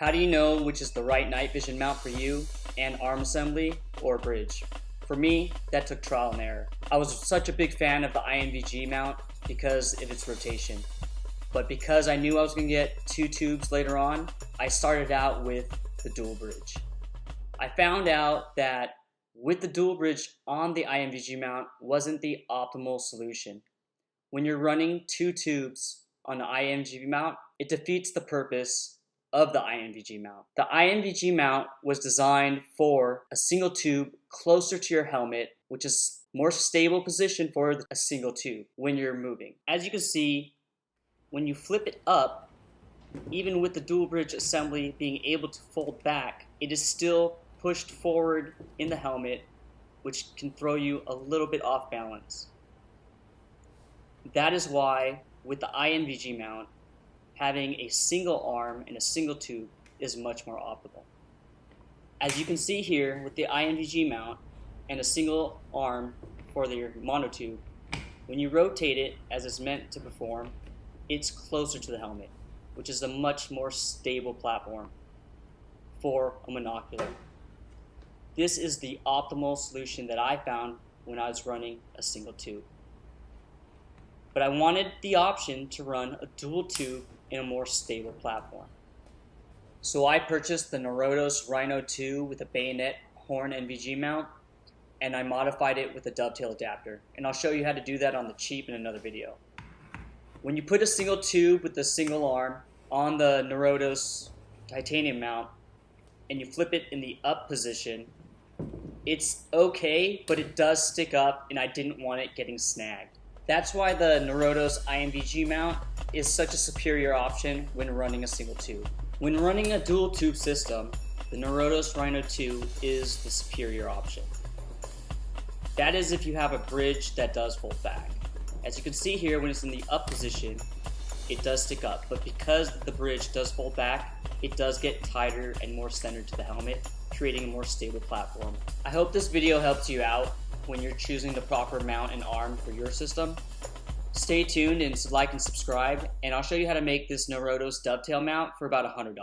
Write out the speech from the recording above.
How do you know which is the right night vision mount for you and arm assembly or bridge? For me, that took trial and error. I was such a big fan of the INVG mount because of its rotation. But because I knew I was going to get 2 tubes later on, I started out with the dual bridge. I found out that with the dual bridge on the INVG mount wasn't the optimal solution. When you're running 2 tubes on the INVG mount, it defeats the purpose of the INVG mount. The INVG mount was designed for a single tube closer to your helmet, which is more stable position for a single tube when you're moving. As you can see, when you flip it up, even with the dual bridge assembly being able to fold back, it is still pushed forward in the helmet, which can throw you a little bit off balance. That is why with the INVG mount, having a single arm and a single tube is much more optimal. As you can see here with the INVG mount and a single arm for your monotube, when you rotate it as it's meant to perform, it's closer to the helmet, which is a much more stable platform for a monocular. This is the optimal solution that I found when I was running a single tube. But I wanted the option to run a dual tube in a more stable platform. So I purchased the Norotos Rhino 2 with a bayonet horn NVG mount, and I modified it with a dovetail adapter. And I'll show you how to do that on the cheap in another video. When you put a single tube with a single arm on the Norotos titanium mount and you flip it in the up position, it's okay, but it does stick up and I didn't want it getting snagged. That's why the Norotos INVG mount is such a superior option when running a single tube. When running a dual tube system, the Norotos Rhino 2 is the superior option. That is if you have a bridge that does fold back. As you can see here, when it's in the up position, it does stick up, but because the bridge does fold back, it does get tighter and more centered to the helmet, creating a more stable platform. I hope this video helps you out when you're choosing the proper mount and arm for your system. Stay tuned and like and subscribe, and I'll show you how to make this Norotos dovetail mount for about $100.